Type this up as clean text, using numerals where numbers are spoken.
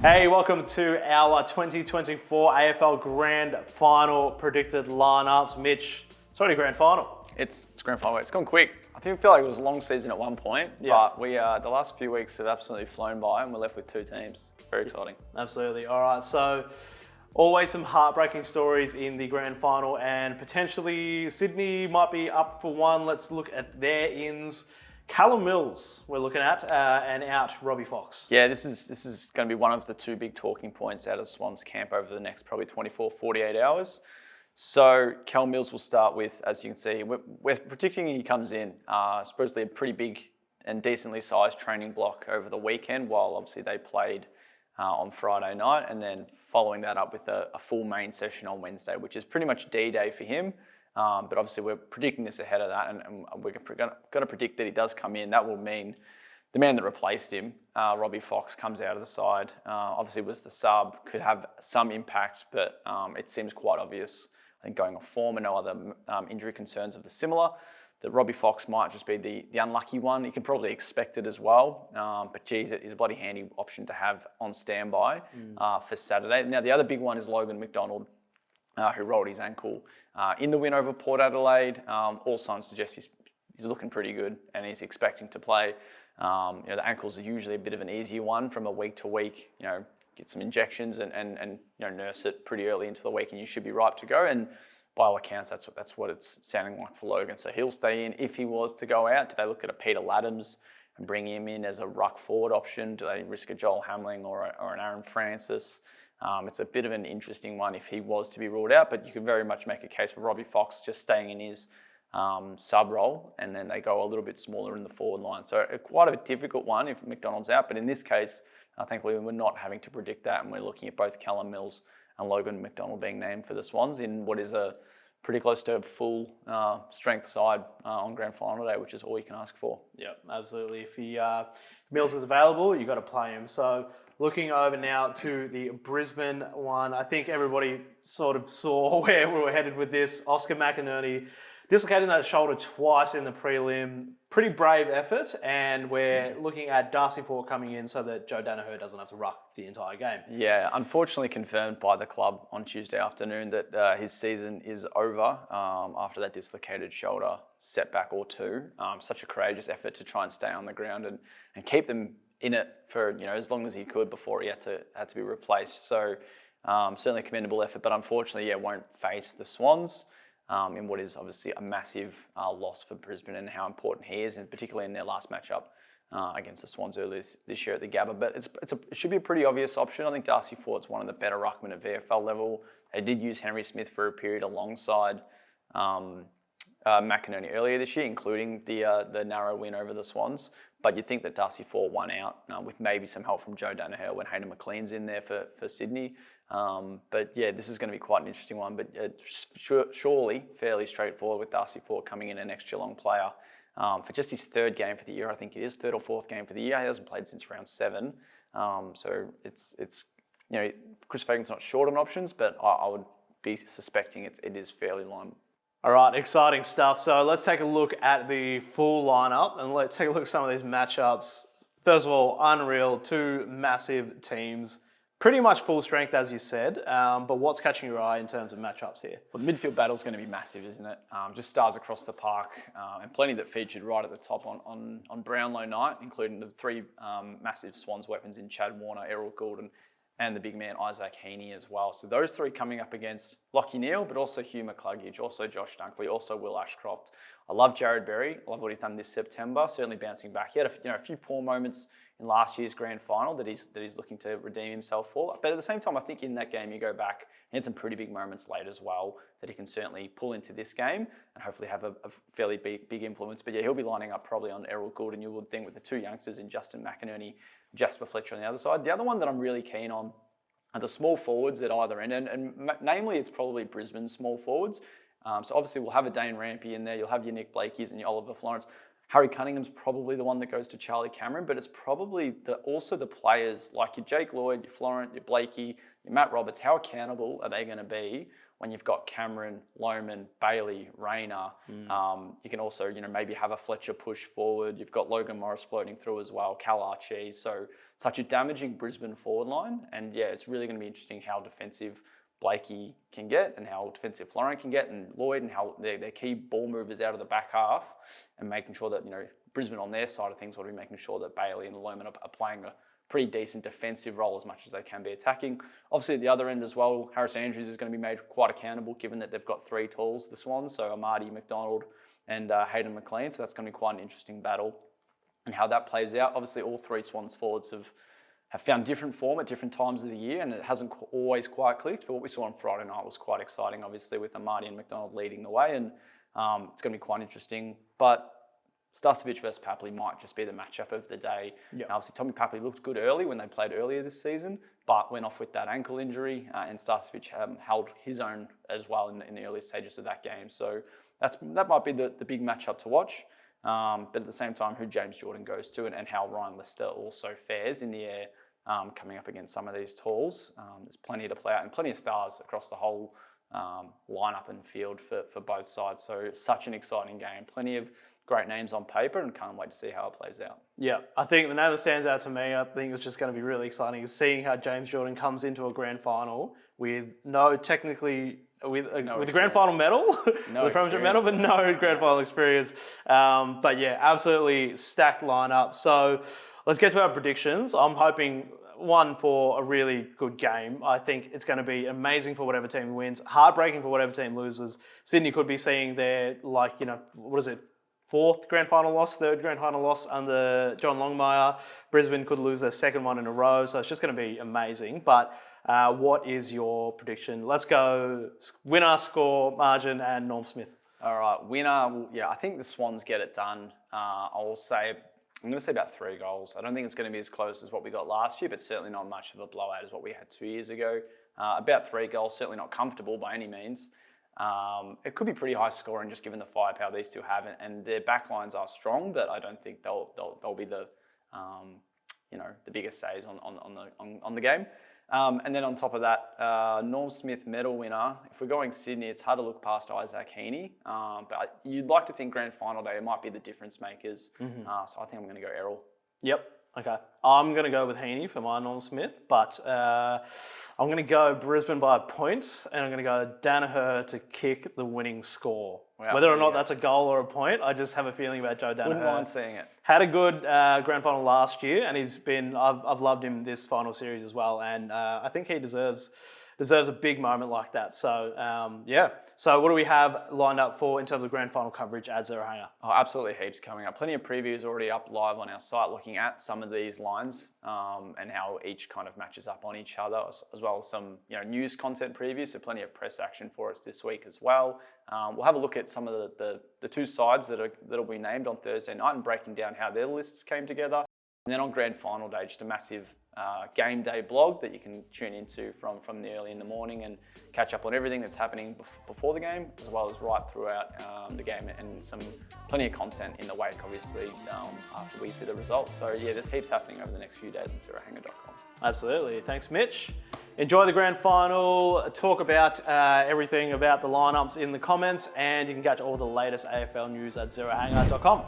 Hey, welcome to our 2024 AFL Grand Final predicted lineups. Mitch, it's already Grand Final. It's Grand Final. It's gone quick. I feel like it was a long season at one point, but we the last few weeks have absolutely flown by, and we're left with two teams. Very exciting. Absolutely. All right, so always some heartbreaking stories in the Grand Final, and potentially Sydney might be up for one. Let's look at their ins. Callum Mills, we're looking at, and out Robbie Fox. Yeah, this is going to be one of the two big talking points out of Swans camp over the next probably 24, 48 hours. So Callum Mills will start with, as you can see, we're predicting he comes in, supposedly a pretty big and decently sized training block over the weekend, while obviously they played on Friday night, and then following that up with a full main session on Wednesday, which is pretty much D-Day for him. But obviously we're predicting this ahead of that, and we're going to predict that he does come in. That will mean the man that replaced him, Robbie Fox, comes out of the side. Obviously was the sub, could have some impact, but it seems quite obvious, I think, going off form and no other injury concerns of the similar, that Robbie Fox might just be the unlucky one. You can probably expect it as well, but geez, he's a bloody handy option to have on standby for Saturday. Now the other big one is Logan McDonald, who rolled his ankle in the win over Port Adelaide. All signs suggest he's looking pretty good and he's expecting to play. The ankles are usually a bit of an easier one from a week to week. Get some injections and nurse it pretty early into the week, and you should be ripe to go. And by all accounts, that's what it's sounding like for Logan. So he'll stay in. If he was to go out, do they look at a Peter Laddams and bring him in as a ruck forward option? Do they risk a Joel Hamling or an Aaron Francis? It's a bit of an interesting one if he was to be ruled out, but you could very much make a case for Robbie Fox just staying in his sub role, and then they go a little bit smaller in the forward line. So quite a difficult one if McDonald's out, but in this case, thankfully we're not having to predict that, and we're looking at both Callum Mills and Logan McDonald being named for the Swans in what is a pretty close to full strength side on Grand Final day, which is all you can ask for. Yeah, absolutely. If Mills is available, you've got to play him. So looking over now to the Brisbane one, I think everybody sort of saw where we were headed with this. Oscar McInerney dislocating that shoulder twice in the prelim. Pretty brave effort, and we're looking at Darcy Fort coming in so that Joe Danaher doesn't have to ruck the entire game. Yeah, unfortunately confirmed by the club on Tuesday afternoon that his season is over after that dislocated shoulder setback or two. Such a courageous effort to try and stay on the ground and keep them in it for as long as he could before he had to be replaced. So certainly a commendable effort, but unfortunately, won't face the Swans in what is obviously a massive loss for Brisbane and how important he is, and particularly in their last matchup against the Swans earlier this year at the Gabba. But it should be a pretty obvious option. I think Darcy Fort's one of the better ruckmen at VFL level. They did use Henry Smith for a period alongside McInerney earlier this year, including the narrow win over the Swans. But you'd think that Darcy Fort won out with maybe some help from Joe Danaher when Hayden McLean's in there for Sydney. But yeah, this is going to be quite an interesting one, but surely fairly straightforward with Darcy Fort coming in, an ex-Geelong player for just his third game for the year. I think it is third or fourth game for the year. He hasn't played since round 7. So it's Chris Fagan's not short on options, but I would be suspecting it is fairly line. All right, exciting stuff. So let's take a look at the full lineup and let's take a look at some of these matchups. First of all, unreal, two massive teams. Pretty much full strength, as you said, but what's catching your eye in terms of matchups here? Well, the midfield battle is going to be massive, isn't it? Just stars across the park, and plenty that featured right at the top on Brownlow night, including the three massive Swans weapons in Chad Warner, Errol Gould, and the big man Isaac Heaney as well. So those three coming up against Lachie Neale, but also Hugh McCluggage, also Josh Dunkley, also Will Ashcroft. I love Jared Berry. I love what he's done this September. Certainly bouncing back. He had a few poor moments in last year's grand final that he's looking to redeem himself for. But at the same time, I think in that game you go back, he had some pretty big moments late as well that he can certainly pull into this game and hopefully have a fairly big influence. But yeah, he'll be lining up probably on Errol Gould, and you would think with the two youngsters in Justin McInerney, Jasper Fletcher on the other side. The other one that I'm really keen on are the small forwards at either end, and namely it's probably Brisbane's small forwards. So obviously we'll have a Dane Rampy in there, you'll have your Nick Blakeys and your Oliver Florence. Harry Cunningham's probably the one that goes to Charlie Cameron, but it's probably also the players like your Jake Lloyd, your Florent, your Blakey, your Matt Roberts. How accountable are they going to be when you've got Cameron, Lohman, Bailey, Rayner. You can also, maybe have a Fletcher push forward. You've got Logan Morris floating through as well, Cal Archie. So such a damaging Brisbane forward line. And yeah, it's really going to be interesting how defensive Blakey can get and how defensive Florent can get, and Lloyd, and how their key ball movers out of the back half, and making sure that, Brisbane on their side of things will be making sure that Bailey and Lohman are playing a pretty decent defensive role as much as they can be attacking. Obviously, at the other end as well, Harris Andrews is going to be made quite accountable, given that they've got 3 tools, the Swans, so Amadi, McDonald, and Hayden McLean. So that's going to be quite an interesting battle, and how that plays out. Obviously, all 3 Swans forwards have found different form at different times of the year, and it hasn't always quite clicked. But what we saw on Friday night was quite exciting, obviously, with Amadi and McDonald leading the way, and it's going to be quite interesting. But Starcevic versus Papley might just be the matchup of the day. Yep. Obviously, Tommy Papley looked good early when they played earlier this season, but went off with that ankle injury, and Starcevic held his own as well in the early stages of that game. So that might be the big matchup to watch. But at the same time, who James Jordan goes to, and how Ryan Lister also fares in the air, coming up against some of these tools. There's plenty to play out, and plenty of stars across the whole lineup and field for both sides. So such an exciting game. Plenty of great names on paper, and can't wait to see how it plays out. Yeah, I think the name that stands out to me, I think it's just going to be really exciting, is seeing how James Jordan comes into a grand final with with a grand final medal, No with a premiership medal, but no grand final experience. But yeah, absolutely stacked lineup. So let's get to our predictions. I'm hoping one for a really good game. I think it's going to be amazing for whatever team wins, heartbreaking for whatever team loses. Sydney could be seeing their, third grand final loss under John Longmire. Brisbane could lose their second one in a row, so it's just going to be amazing. But what is your prediction? Let's go winner, score, margin, and Norm Smith. All right, winner. Yeah, I think the Swans get it done. I'm going to say about 3 goals. I don't think it's going to be as close as what we got last year, but certainly not much of a blowout as what we had 2 years ago. About 3 goals, certainly not comfortable by any means. It could be pretty high scoring, just given the firepower these two have, and their backlines are strong, but I don't think they'll be the biggest saves on the game. And then on top of that, Norm Smith medal winner. If we're going Sydney, it's hard to look past Isaac Heaney, but you'd like to think grand final day it might be the difference makers. So I think I'm going to go Errol. Yep. Okay. I'm going to go with Heaney for my Norm Smith, but I'm going to go Brisbane by a point, and I'm going to go Danaher to kick the winning score. Wow, whether or not that's a goal or a point, I just have a feeling about Joe Danaher. Wouldn't mind seeing it. Had a good grand final last year, and I've loved him this final series as well, and I think he deserves a big moment like that. So yeah. So what do we have lined up for in terms of grand final coverage at Zero Hanger? Oh, absolutely heaps coming up. Plenty of previews already up live on our site, looking at some of these lines and how each kind of matches up on each other, as well as some news content previews. So plenty of press action for us this week as well. We'll have a look at some of the 2 sides that'll be named on Thursday night and breaking down how their lists came together. And then on grand final day, just a massive game day blog that you can tune into from the early in the morning and catch up on everything that's happening before the game, as well as right throughout the game, and plenty of content in the wake, obviously, after we see the results. So yeah, there's heaps happening over the next few days on zerohanger.com. Absolutely. Thanks, Mitch. Enjoy the grand final. Talk about everything about the lineups in the comments, and you can catch all the latest AFL news at zerohanger.com.